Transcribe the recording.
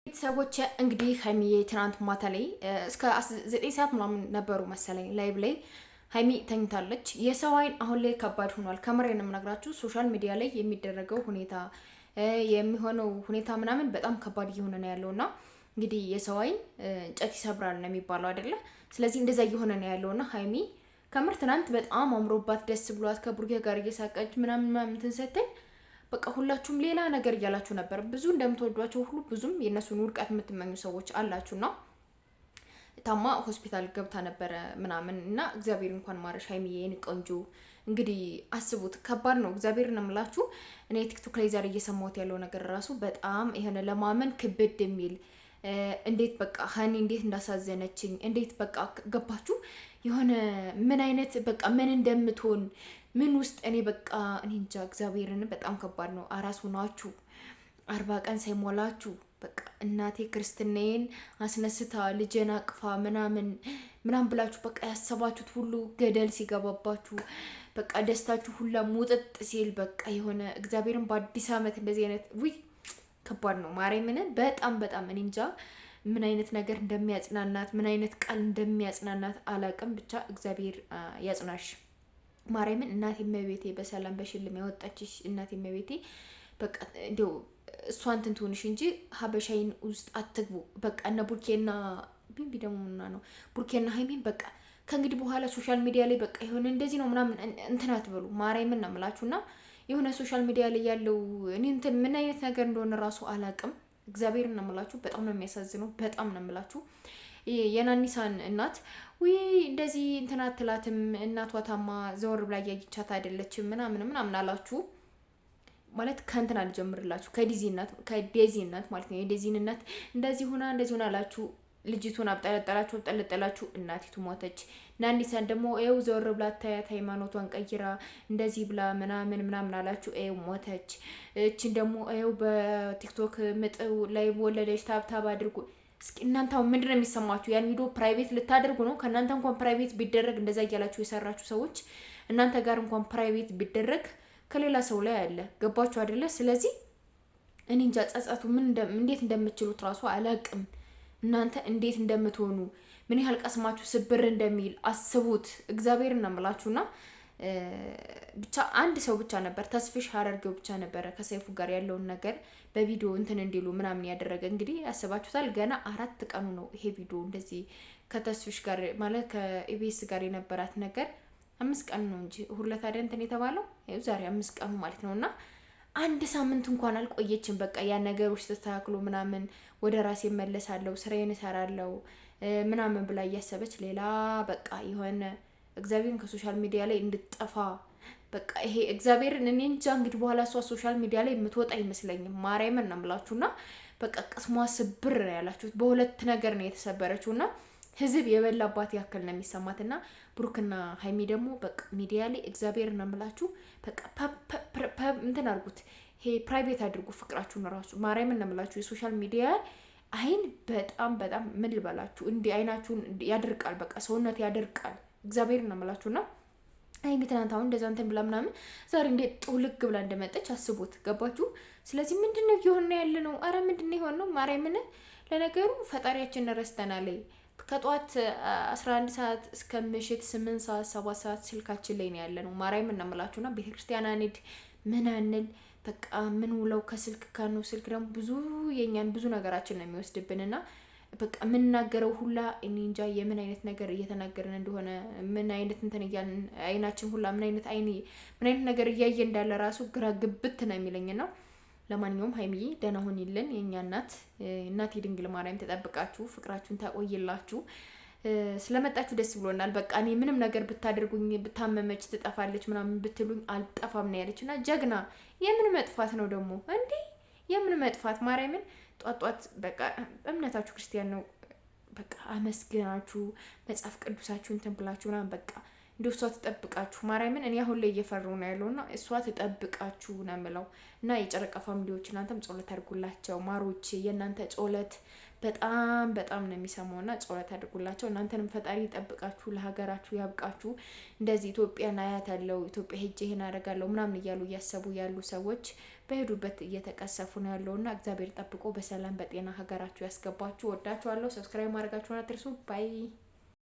ቤተሰቦች እንግዲህ ሀይሚዬ ትናንት ማታ ላይ እስከ 9 ሰዓት ምናምን ነበሩ መሰለኝ ላይቭ ላይ ሀይሚ ተኝታለች። የሰው አይን አሁን ላይ ከባድ ሆኗል። ከምሬን ነው የምነግራችሁ። ሶሻል ሚዲያ ላይ የሚደረገው ሁኔታ የሚሆነው ሁኔታ ምናምን በጣም ከባድ እየሆነ ነው ያለውና እንግዲህ የሰው አይን እንጨት ይሰብራል ነው የሚባለው አይደለ? ስለዚህ እንደዛ እየሆነ ነው ያለውና ሀይሚ ከምር ትናንት በጣም አምሮባት ደስ ብሏት ከቡርጌ ጋር እየሳቀች ምናምን እንትን ስትል በቃ ሁላችሁም ሌላ ነገር እያላችሁ ነበር። ብዙ እንደምትወዷቸው ሁሉ ብዙም የእነሱን ውድቀት የምትመኙ ሰዎች አላችሁና ታማ ሆስፒታል ገብታ ነበረ ምናምን እና እግዚአብሔር እንኳን ማረሽ ሀይሚዬ የኔ ቆንጆ። እንግዲህ አስቡት፣ ከባድ ነው። እግዚአብሔር ነው የምላችሁ። እኔ ቲክቶክ ላይ ዛሬ እየሰማሁት ያለው ነገር ራሱ በጣም የሆነ ለማመን ክብድ የሚል እንዴት በቃ ሀኒ እንዴት እንዳሳዘነችኝ እንዴት በቃ ገባችሁ የሆነ ምን አይነት በቃ ምን እንደምትሆን ምን ውስጥ እኔ በቃ እኔ እንጃ። እግዚአብሔርን በጣም ከባድ ነው። አራስ ሆናችሁ 40 ቀን ሳይሞላችሁ በቃ እናቴ ክርስትናዬን አስነስታ ልጄን አቅፋ ምናምን ብላችሁ በቃ ያሰባችሁት ሁሉ ገደል ሲገባባችሁ በቃ ደስታችሁ ሁላ ሙጥጥ ሲል በቃ የሆነ እግዚአብሔርን በአዲስ ዓመት እንደዚህ አይነት ከባድ ነው። ማርያምን በጣም እኔ እንጃ ምን አይነት ነገር እንደሚያጽናናት ምን አይነት ቃል እንደሚያጽናናት አላቅም። ብቻ እግዚአብሔር ያጽናሽ ማርያምን። እናቴ እመቤቴ በሰላም በሽልም ያወጣችሽ እናቴ እመቤቴ በቃ እንደው እሷን ትንትሆንሽ እንጂ ሀበሻይን ውስጥ አትግቡ። በቃ እነ ቡርኬና ቢንቢ ደግሞ ነው ቡርኬና ሀይሚን በቃ ከእንግዲህ በኋላ ሶሻል ሚዲያ ላይ በቃ የሆነ እንደዚህ ነው ምናምን እንትን አትበሉ። ማርያምን ነው የምላችሁና የሆነ ሶሻል ሚዲያ ላይ ያለው እኔ እንትን ምን አይነት ነገር እንደሆነ ራሱ አላቅም። እግዚአብሔርን ነው የምላችሁ። በጣም ነው የሚያሳዝነው። በጣም ነው የምላችሁ። የናኒሳን እናት ውይ እንደዚህ እንትን አትላትም እናቷ ታማ ዘወር ብላ እያየቻት አይደለችም ምናምን አላችሁ ማለት ከእንትን አልጀምርላችሁ ከዴዚ እናት ማለት ነው። የዴዚን እናት እንደዚህ ሆና አላችሁ። ልጅቱን አብጠለጠላችሁ እናቲቱ ሞተች። ናኒሳን ደግሞ ይኸው ዘወር ብላ ታያት ሃይማኖቷን ቀይራ እንደዚህ ብላ ምናምን አላችሁ። ይኸው ሞተች። እችን ደግሞ ይኸው በቲክቶክ ምጥው ላይ ወለደች። ታብታብ አድርጉ እስኪ እናንተ አሁን ምንድን ነው የሚሰማችሁ? ያን ቪዲዮ ፕራይቬት ልታደርጉ ነው? ከእናንተ እንኳን ፕራይቬት ቢደረግ እንደዛ እያላችሁ የሰራችሁ ሰዎች እናንተ ጋር እንኳን ፕራይቬት ቢደረግ ከሌላ ሰው ላይ አለ። ገባችሁ አይደለ? ስለዚህ እኔ እንጃ ጸጸቱ እንዴት እንደምትችሉት ራሱ አላቅም። እናንተ እንዴት እንደምትሆኑ ምን ያህል ቀስማችሁ ስብር እንደሚል አስቡት። እግዚአብሔርን ነው የምላችሁና ብቻ አንድ ሰው ብቻ ነበር ተስፍሽ ሀረርገው ብቻ ነበረ ከሰይፉ ጋር ያለውን ነገር በቪዲዮ እንትን እንዲሉ ምናምን ያደረገ። እንግዲህ ያስባችሁታል። ገና 4 ቀኑ ነው ይሄ ቪዲዮ እንደዚህ ከተስፍሽ ጋር ማለት ከኢቢኤስ ጋር የነበራት ነገር 5 ቀኑ ነው እንጂ ሁለት አይደል እንትን የተባለው ዛሬ 5 ቀኑ ማለት ነውና አንድ ሳምንት እንኳን አልቆየችም። በቃ ያ ነገሮች ተስተካክሎ ምናምን ወደ ራሴ መለሳለሁ ስራዬን እሰራለሁ ምናምን ብላ እያሰበች ሌላ በቃ የሆነ እግዚአብሔርን ከሶሻል ሚዲያ ላይ እንድጠፋ በቃ ይሄ እግዚአብሔርን እኔ እንጃ። እንግዲህ በኋላ እሷ ሶሻል ሚዲያ ላይ የምትወጣ አይመስለኝም። ማርያምን ነው የምላችሁና በቃ ቅስሟ ስብር ያላችሁት በሁለት ነገር ነው የተሰበረችውና ህዝብ የበላባት ያክል ነው የሚሰማትና ብሩክና ሀይሚ ደግሞ በቃ ሚዲያ ላይ እግዚአብሔር ነው የምላችሁ በቃ እንትን አድርጉት። ይሄ ፕራይቬት አድርጉ ፍቅራችሁን ራሱ ማርያምን ነው የምላችሁ። የሶሻል ሚዲያ አይን በጣም ምን ልበላችሁ እንዲህ አይናችሁን ያደርቃል። በቃ ሰውነት ያደርቃል። እግዚአብሔር ነው የምላችሁና ሀይሚ ትናንት አሁን እንደዛ እንትን ብላ ምናምን ዛሬ እንዴት ጥውልግ ብላ እንደመጣች አስቡት። ገባችሁ? ስለዚህ ምንድነው እየሆነ ያለ ነው? አረ ምንድነው የሆነው? ማርያምን ለነገሩ ፈጣሪያችን ረስተናል። ከጧት 11 ሰዓት እስከ ምሽት 8 ሰዓት 7 ሰዓት ስልካችን ላይ ነው ያለነው። ማርያምን ነው የምላችሁና ቤተክርስቲያን አንድ ምን አንል በቃ ምን ውለው ከስልክ ካነው ስልክ ደግሞ ብዙ የኛን ብዙ ነገራችን ነው የሚወስድብንና በቃ የምንናገረው ሁላ እኔ እንጃ የምን አይነት ነገር እየተናገርን እንደሆነ ምን አይነት እንትን እያልን አይናችን ሁላ ምን አይነት ነገር እያየ እንዳለ ራሱ ግራ ግብት ነው የሚለኝና ለማንኛውም ሀይሚዬ ደህና ሁኚልን የኛ እናት ድንግል ማርያም ተጠብቃችሁ ፍቅራችሁን ታቆይላችሁ። ስለመጣችሁ ደስ ብሎናል። በቃ እኔ ምንም ነገር ብታደርጉኝ ብታመመች ትጠፋለች ምናምን ብትሉኝ አልጠፋም ነው ያለችና ጀግና። የምን መጥፋት ነው ደግሞ እንዴ? የምን መጥፋት? ማርያምን ጧት በቃ እምነታችሁ ክርስቲያን ነው። በቃ አመስግናችሁ መጽሐፍ ቅዱሳችሁን እንትን ብላችሁ ምናምን በቃ እንዲሁ እሷ ትጠብቃችሁ። ማርያምን እኔ አሁን ላይ እየፈራሁ ነው ያለውና እሷ ትጠብቃችሁ ነው የምለው። እና የጨረቃ ፋሚሊዎች እናንተም ጸሎት አድርጉላቸው ማሮች። የእናንተ ጸሎት በጣም ነው የሚሰማውና ጸሎት አድርጉላቸው። እናንተንም ፈጣሪ ይጠብቃችሁ፣ ለሀገራችሁ ያብቃችሁ። እንደዚህ ኢትዮጵያን አያታለሁ፣ ኢትዮጵያ ሄጄ ይሄን አደርጋለሁ ምናምን እያሉ እያሰቡ ያሉ ሰዎች በሄዱበት እየተቀሰፉ ነው ያለውና እግዚአብሔር ጠብቆ በሰላም በጤና ሀገራችሁ ያስገባችሁ። ወዳችኋለሁ። ሰብስክራይብ ማድረጋችሁን አትርሱ። ባይ